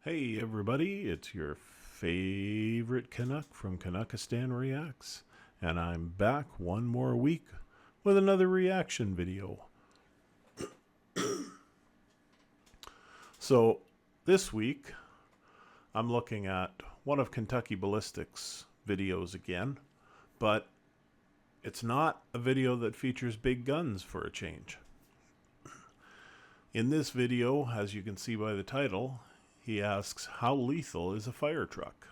Hey everybody, it's your favorite Canuck from Canuckistanreacts, and I'm back one more week with another reaction video. So this week I'm looking at one of Kentucky Ballistics' videos again, but it's not a video that features big guns for a change. In this video, as you can see by the title, he asks, how lethal is a fire truck?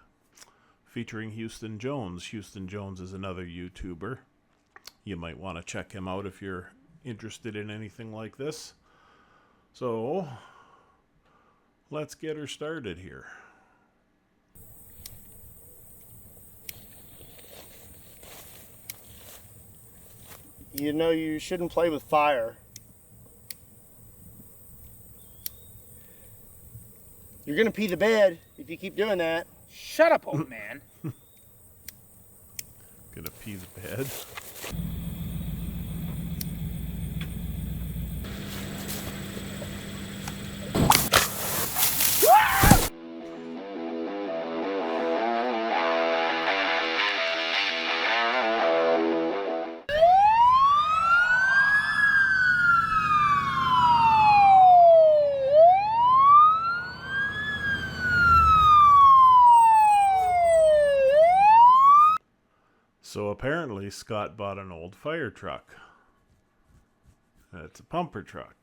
Featuring Houston Jones. Houston Jones is another YouTuber. You might want to check him out if you're interested in anything like this. So, let's get her started here. You know you shouldn't play with fire. You're gonna pee the bed if you keep doing that. Shut up, old man. Gonna pee the bed. So apparently Scott bought an old fire truck. It's a pumper truck.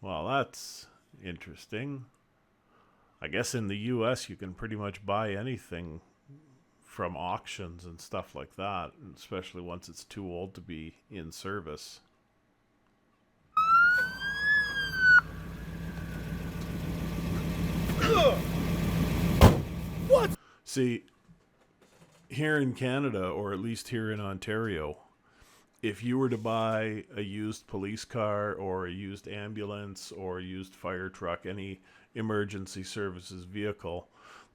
Well, that's interesting. I guess in the US you can pretty much buy anything from auctions and stuff like that, especially once it's too old to be in service. What? See, here in Canada, or at least here in Ontario, if you were to buy a used police car or a used ambulance or a used fire truck, any emergency services vehicle,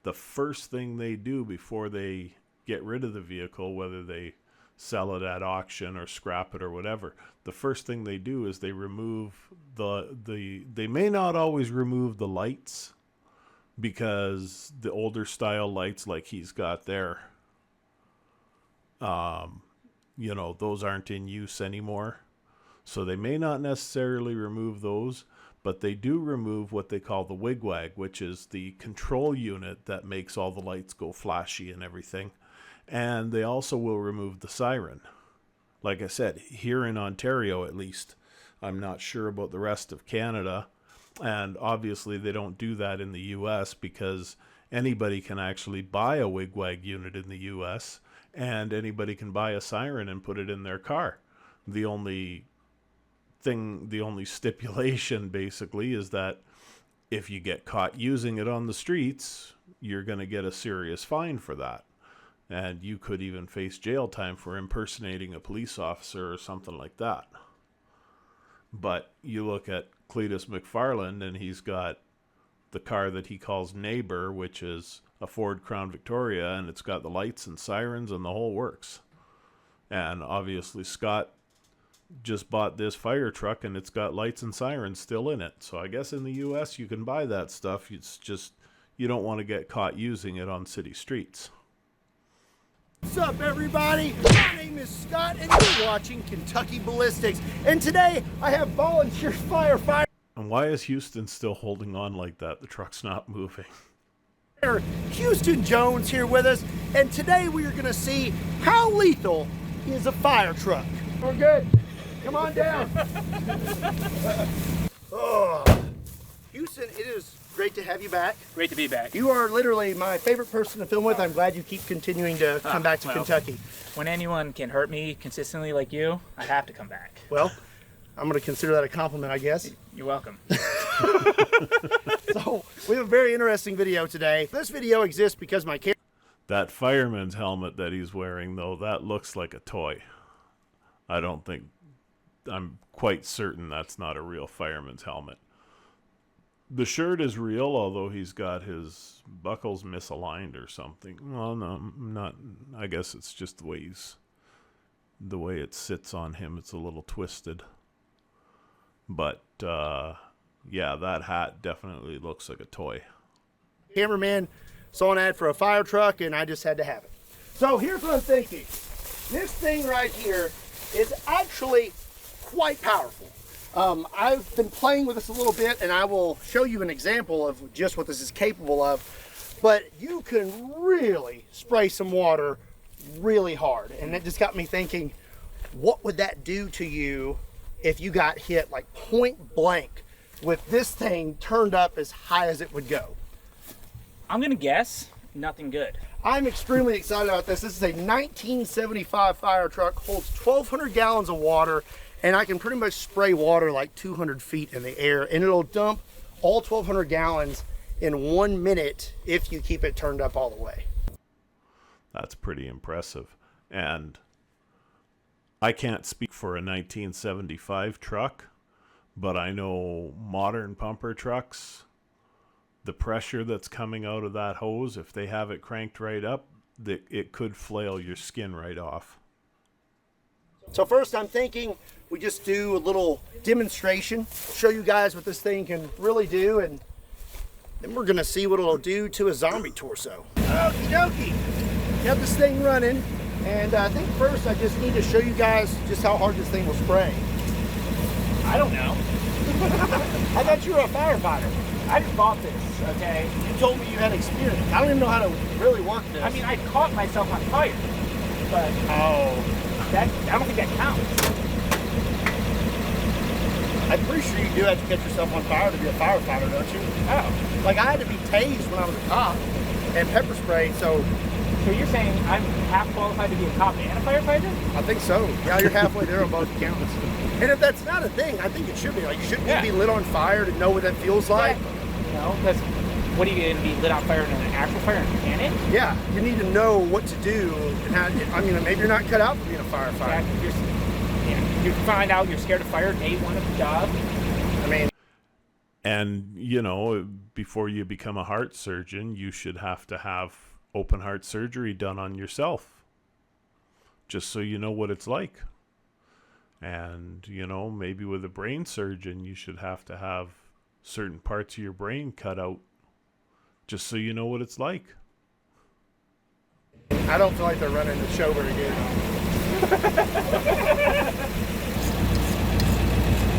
the first thing they do before they get rid of the vehicle, whether they sell it at auction or scrap it or whatever, the first thing they do is they remove they may not always remove the lights, because the older style lights like he's got there, you know, those aren't in use anymore. So they may not necessarily remove those, but they do remove what they call the wigwag, which is the control unit that makes all the lights go flashy and everything. And they also will remove the siren. Like I said, here in Ontario at least. I'm not sure about the rest of Canada. And obviously they don't do that in the US, because anybody can actually buy a wigwag unit in the US, and anybody can buy a siren and put it in their car. The only stipulation basically is that if you get caught using it on the streets, you're going to get a serious fine for that. And you could even face jail time for impersonating a police officer or something like that. But you look at Cletus McFarland, and he's got the car that he calls Neighbor, which is a Ford Crown Victoria, and it's got the lights and sirens and the whole works. And obviously Scott just bought this fire truck, and it's got lights and sirens still in it. So I guess in the US you can buy that stuff. It's just you don't want to get caught using it on city streets. What's up, everybody? My name is Scott, and you're watching Kentucky Ballistics. And today I have volunteer firefighter And why is Houston still holding on like that? The truck's not moving. Houston Jones here with us, and today we are going to see how lethal is a fire truck. We're good. Come on down. Oh, Houston, it is great to have you back. Great to be back. You are literally my favorite person to film with. I'm glad you keep continuing to come back to well, Kentucky. When anyone can hurt me consistently like you, I have to come back. Well, I'm going to consider that a compliment, I guess. You're welcome. So, we have a very interesting video today. This video exists because my camera... That fireman's helmet that he's wearing, though, that looks like a toy. I'm quite certain that's not a real fireman's helmet. The shirt is real, although he's got his buckles misaligned or something. Well, no, not. I guess it's just the way it sits on him. It's a little twisted. But yeah, that hat definitely looks like a toy. Cameraman saw an ad for a fire truck, and I just had to have it. So here's what I'm thinking. This thing right here is actually quite powerful. I've been playing with this a little bit, and I will show you an example of just what this is capable of. But you can really spray some water really hard. And it just got me thinking, what would that do to you if you got hit like point blank with this thing turned up as high as it would go? I'm gonna guess nothing good. I'm extremely excited about this. This is a 1975 fire truck, holds 1,200 gallons of water, and I can pretty much spray water like 200 feet in the air, and it'll dump all 1,200 gallons in 1 minute if you keep it turned up all the way. That's pretty impressive. And I can't speak for a 1975 truck, but I know modern pumper trucks, the pressure that's coming out of that hose, if they have it cranked right up, it could flail your skin right off. So first I'm thinking we just do a little demonstration, show you guys what this thing can really do, and then we're gonna see what it'll do to a zombie torso. Okie dokie, got this thing running, and I think first I just need to show you guys just how hard this thing will spray. I don't know. I thought you were a firefighter. I just bought this, okay? You told me you had experience. I don't even know how to really work this. I mean, I caught myself on fire, but oh, I don't think that counts. I'm pretty sure you do have to catch yourself on fire to be a firefighter, don't you? Oh. Like, I had to be tased when I was a cop and pepper sprayed, so So you're saying I'm half qualified to be a cop and a firefighter? I think so. Yeah, you're halfway there on both accounts. And if that's not a thing, I think it should be. Like, you shouldn't be lit on fire to know what that feels like. You know, because what are you going to be lit on fire in an actual fire in a panic? Yeah, you need to know what to do and how. I mean, maybe you're not cut out for being a firefighter. You find out you're scared of fire day one of the job. I mean, and you know, before you become a heart surgeon, you should have to have open heart surgery done on yourself, just so you know what it's like. And you know, maybe with a brain surgeon, you should have to have certain parts of your brain cut out, just so you know what it's like. I don't feel like they're running the show very good.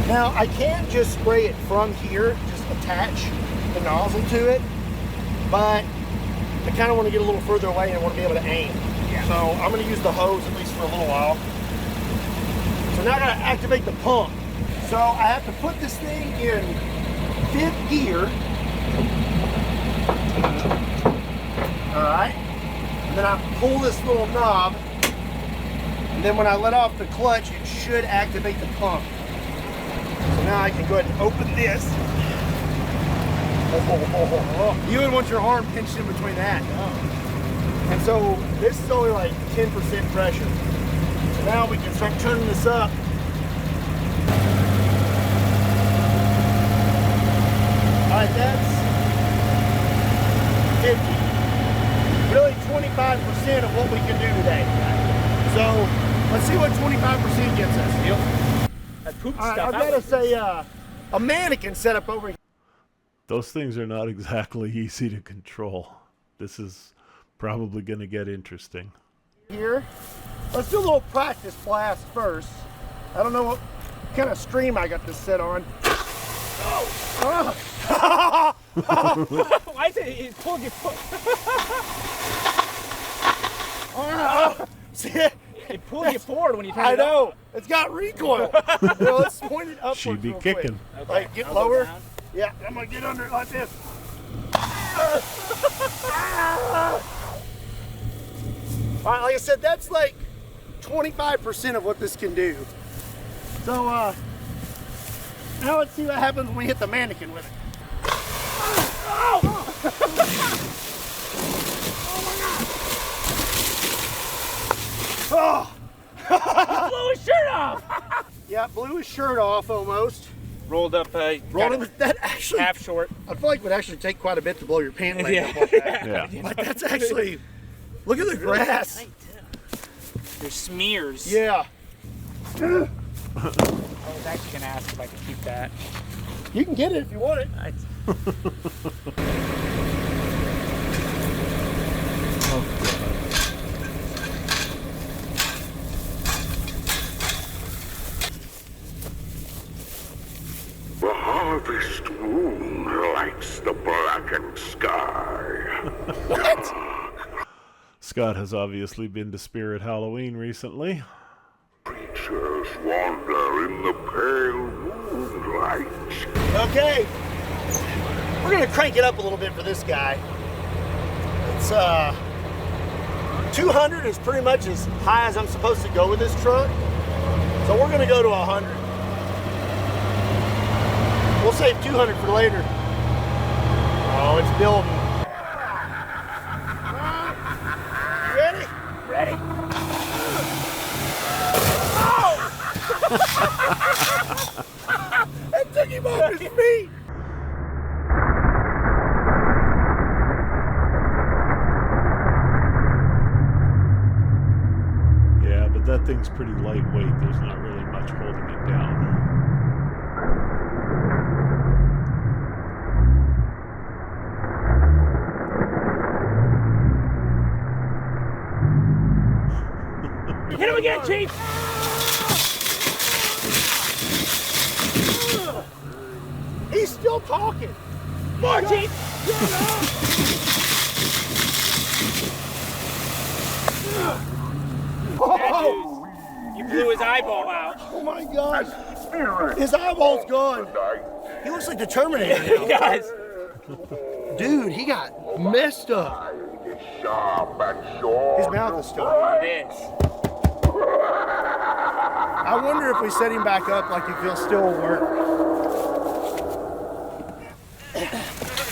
Now, I can just spray it from here, just attach the nozzle to it, but I kind of want to get a little further away and I want to be able to aim. Yeah. So I'm going to use the hose at least for a little while. So now I got to activate the pump. So I have to put this thing in 5th gear. All right. And then I pull this little knob. And then when I let off the clutch, it should activate the pump. So now I can go ahead and open this. You would want your arm pinched in between that. And so this is only like 10% pressure. So now we can start turning this up. All right, that's 50. Really 25% of what we can do today. So let's see what 25% gets us. Yep. I pooped All right, stuff I've out got to like say a mannequin set up over here. Those things are not exactly easy to control. This is probably going to get interesting. Here. Let's do a little practice blast first. I don't know what kind of stream I got this set on. Oh! Why is it pulled your foot? See it? It pulled you forward when you turned I it up. know. It's got recoil. Well, let's point it upwards. She'd be real quick. kicking. Okay, Like, get I'll go lower. down. Yeah, I'm going to get under it like this. All right, like I said, that's like 25% of what this can do. So, now let's see what happens when we hit the mannequin with it. Oh! Oh! Blew his shirt off! Yeah, blew his shirt off almost. Rolled up, Rolled him. That actually, half short. I feel like it would actually take quite a bit to blow your pant leg Yeah. up like that. Yeah. Like, that's actually, look at the grass. There's smears. Yeah. I was actually gonna ask if I could keep that. You can get it if you want it. The harvest moon lights the blackened sky. What? Scott has obviously been to Spirit Halloween recently. Creatures wander in the pale moonlight. Okay. We're gonna crank it up a little bit for this guy. It's 200 is pretty much as high as I'm supposed to go with this truck. So we're gonna go to 100. We'll save 200 for later. Oh, it's building. You ready? Ready. That took him off his feet. Yeah, but that thing's pretty lightweight. There's not really much holding it down. Hit him again, Chief! He's still talking. More, Chief! Oh, You blew his eyeball out. oh my gosh. Spirit His eyeball's gone. night. He looks like the Terminator. Guys, Dude, he got messed up. Is sharp and sure. His mouth is still. this. I wonder if we set him back up like if he'll still work.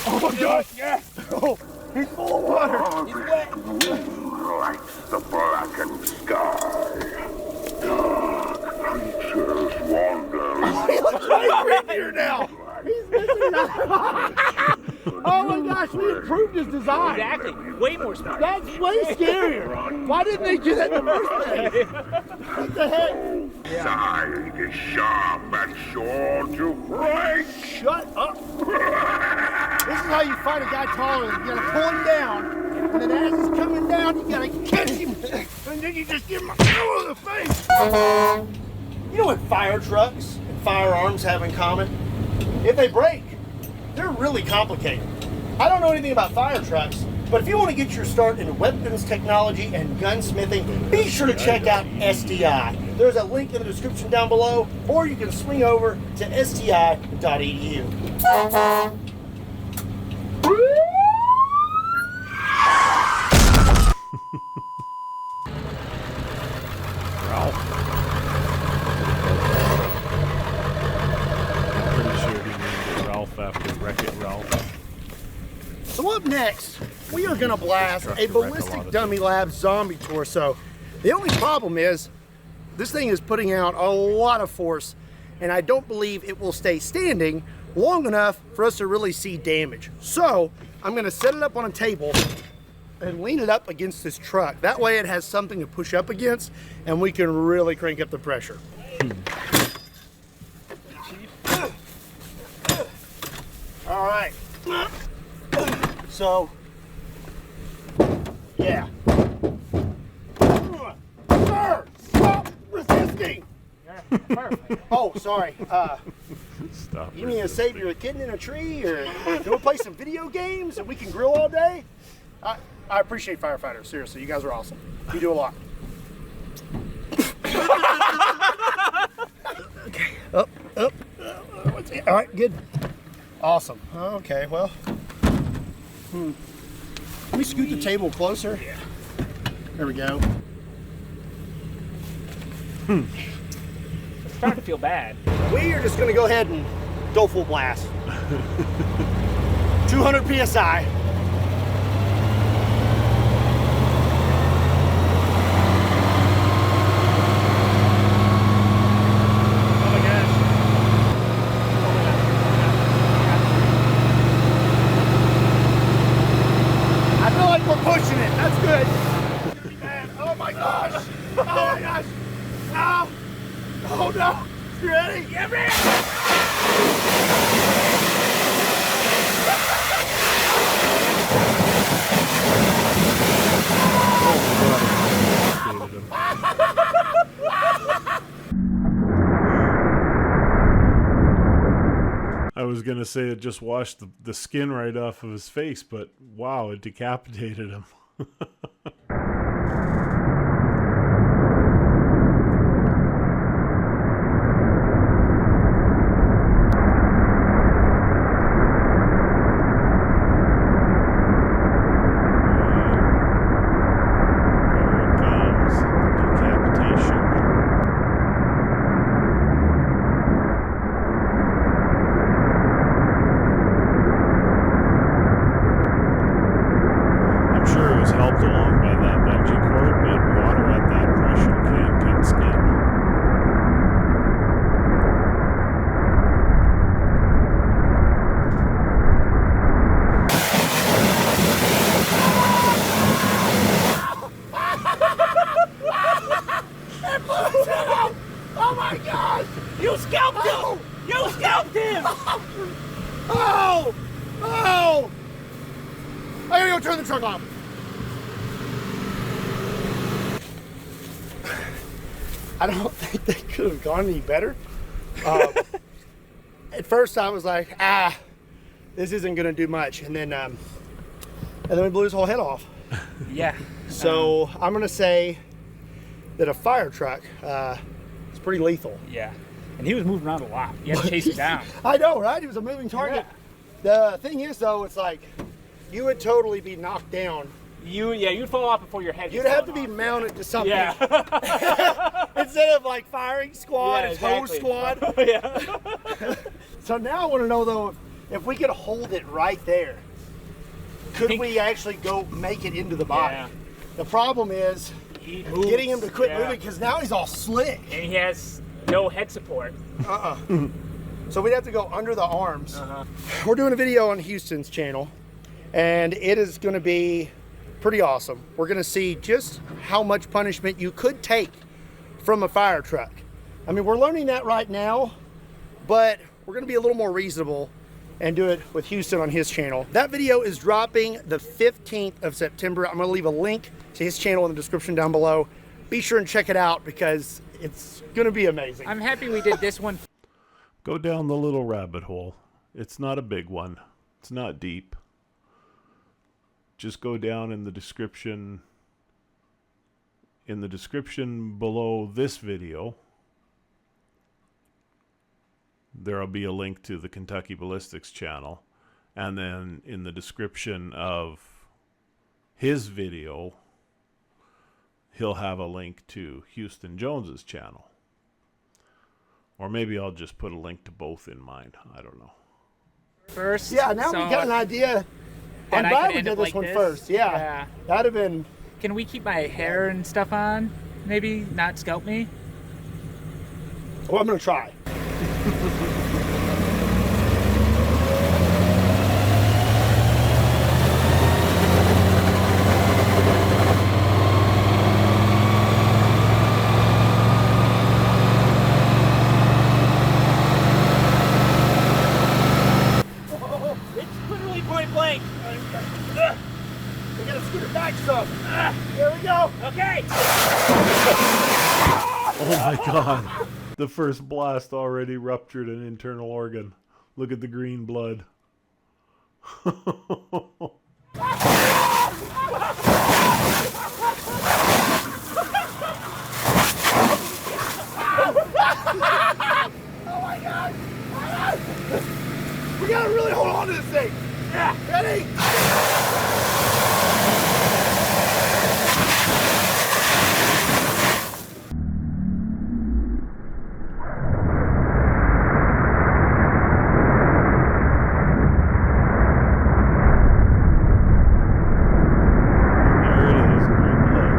Oh my gosh. Yeah. Oh, he's full of water. Harvest moon lights the blackened sky. Dark creatures wander in He looks way creepier now. He's missing that. Oh my gosh, we improved his design. Exactly. Way more smart. That's way scarier. Why didn't they do that in the first place? What the heck? side is sharp and sure to break. Shut up. This is how you fight a guy taller. You gotta pull him down, and then as he's coming down, you gotta catch him, and then you just give him a blow in the face. You know what fire trucks and firearms have in common? If they break, they're really complicated. I don't know anything about fire trucks, but if you want to get your start in weapons technology and gunsmithing, be sure to check out STI. There's a link in the description down below, or you can swing over to sti.edu. I'm pretty sure he named it Ralph after Wreck-It Ralph. So up next, we are going to blast Truck a to wreck a lot Ballistic of Dummy Labs zombie torso. The only problem is, this thing is putting out a lot of force, and I don't believe it will stay standing long enough for us to really see damage. So, I'm going to set it up on a table and lean it up against this truck. That way it has something to push up against, and we can really crank up the pressure. All right. So, yeah. Sir, stop resisting. Perfect. Oh, sorry. Stop. You mean to say you're a kid in a tree, or can we play some video games and we can grill all day? I appreciate firefighters. Seriously, you guys are awesome. You do a lot. Okay, up. All right, good. Awesome. Okay, well. Can we scoot the table closer? Yeah. There we go. I'm starting to feel bad. We are just going to go ahead and go full blast. 200 PSI. Oh my gosh. I feel like we're pushing it. That's good. Man, oh my gosh. Oh my gosh. Ow. Oh no. You ready? Yeah, man! I was gonna say it just washed the skin right off of his face, but wow, it decapitated him. Helped along by that bungee cord, but water at that pressure can cut skin. Oh my God! You scalped him! You scalped him! Oh! Oh! I gotta go turn the truck off. I don't think they could have gone any better. At first I was like, this isn't gonna do much. And then we blew his whole head off. Yeah. So I'm gonna say that a fire truck is pretty lethal. Yeah. And he was moving around a lot. You had to chase him down. I know, right? He was a moving target. Yeah. The thing is though, it's like, you would totally be knocked down. You'd fall off before your head. You'd have to be mounted to something. Yeah. Instead of like firing squad, Yeah, it's exactly. hose squad. Yeah. So now I want to know though, if we could hold it right there, could we actually go make it into the body? Yeah. The problem is He moves, getting him to quit yeah. moving because now he's all slick. And he has no head support. So we'd have to go under the arms. Uh-huh. We're doing a video on Houston's channel, and it is going to be pretty awesome. We're going to see just how much punishment you could take from a fire truck. I mean, we're learning that right now, but we're going to be a little more reasonable and do it with Houston on his channel. That video is dropping the 15th of September. I'm going to leave a link to his channel in the description down below. Be sure and check it out because it's going to be amazing. I'm happy we did this one. Go down the little rabbit hole. It's not a big one. It's not deep. Just go down in the description. In the description below this video, there'll be a link to the Kentucky Ballistics channel. And then in the description of his video, he'll have a link to Houston Jones's channel. Or maybe I'll just put a link to both in mine. I don't know. First. Yeah, now so we got an idea. I'm that I glad could we end did up this like one this. first. Yeah. Yeah. That'd have been. Can we keep my hair and stuff on? Maybe not scalp me? Well, I'm gonna try. It's literally point blank. We gotta scoot it back some. Here we go. Okay. Oh my god. The first blast already ruptured an internal organ. Look at the green blood. Oh my God. We gotta really hold on to this thing. Yeah. Ready? There it is, green blood.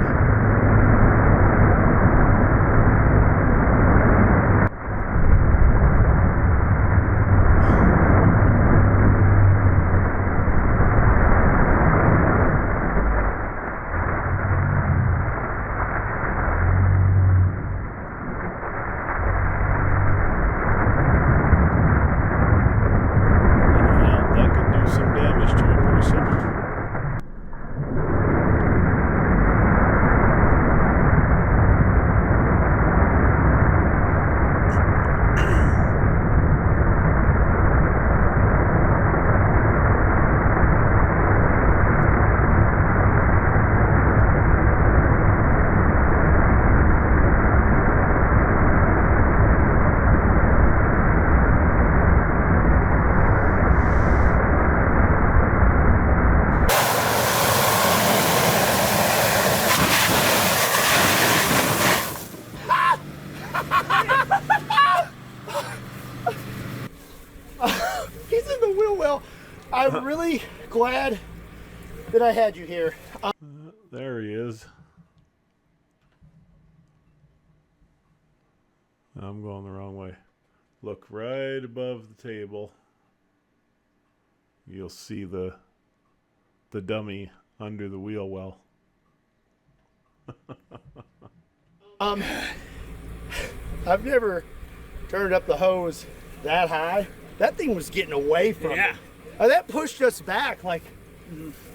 really glad that I had you here. There he is. I'm going the wrong way. Look right above the table. You'll see the dummy under the wheel well. I've never turned up the hose that high. That thing was getting away from me. That pushed us back like,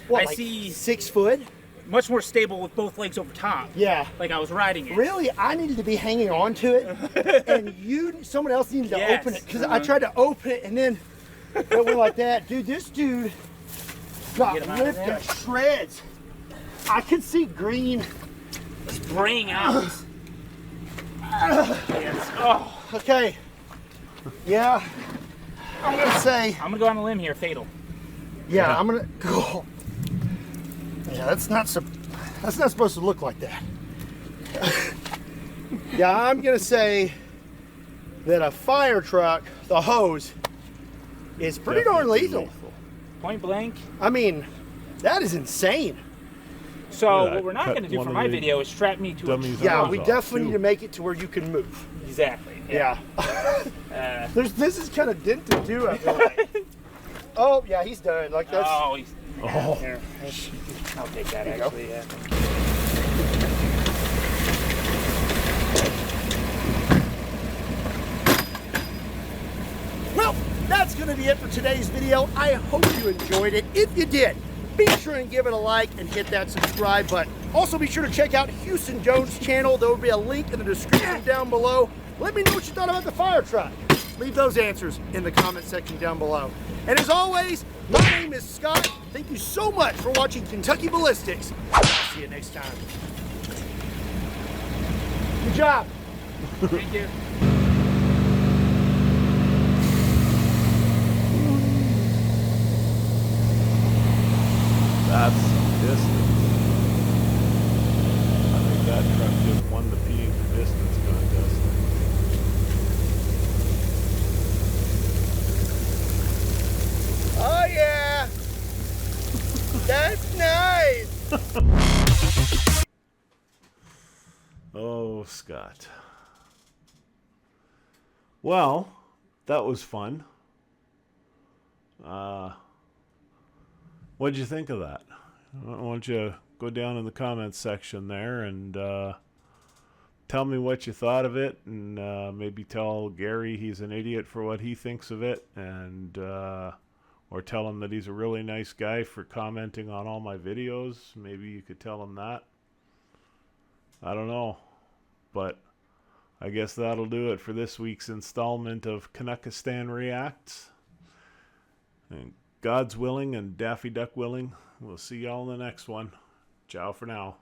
what, I like see 6 foot? much more stable with both legs over top. Yeah. Like I was riding it. Really, I needed to be hanging on to it, and someone else needed to Yes. open it, because I tried to open it, and then it went like that. Dude, this dude got Get him out of ripped there. to shreds. I could see green. Spraying out. Yes. Oh, Okay. Yeah. I'm gonna say. I'm gonna go on a limb here. Fatal. Yeah, I'm gonna go. Yeah, that's not supposed to look like that. Yeah, I'm gonna say that a fire truck, the hose, is pretty darn Definitely lethal. Point blank. I mean, that is insane. So Yeah, what we're not cut going to do one for of my the video is strap me to a dummies truck. Yeah, Hose we off, definitely too. need to make it to where you can move. Exactly. Yeah. Uh, This is kind of dented too, I feel like. Oh, yeah, he's done. Like that's. oh, he's, Oh. here. I'll take that you go. actually. Yeah. Well, that's going to be it for today's video. I hope you enjoyed it. If you did, be sure and give it a like and hit that subscribe button. Also, be sure to check out Houston Jones' channel. There will be a link in the description down below. Let me know what you thought about the fire truck. Leave those answers in the comment section down below. And as always, my name is Scott. Thank you so much for watching Kentucky Ballistics. I'll see you next time. Good job. Thank you. That's some distance. I think that truck just won the peeing for distance contest. Oh yeah. That's nice. Oh, Scott. Well, that was fun. What'd you think of that? Why don't you go down in the comments section there and tell me what you thought of it, and maybe tell Gary he's an idiot for what he thinks of it, and or tell him that he's a really nice guy for commenting on all my videos. Maybe you could tell him that. I don't know, but I guess that'll do it for this week's installment of Canuckistan And God's willing and Daffy Duck willing, we'll see y'all in the next one. Ciao for now.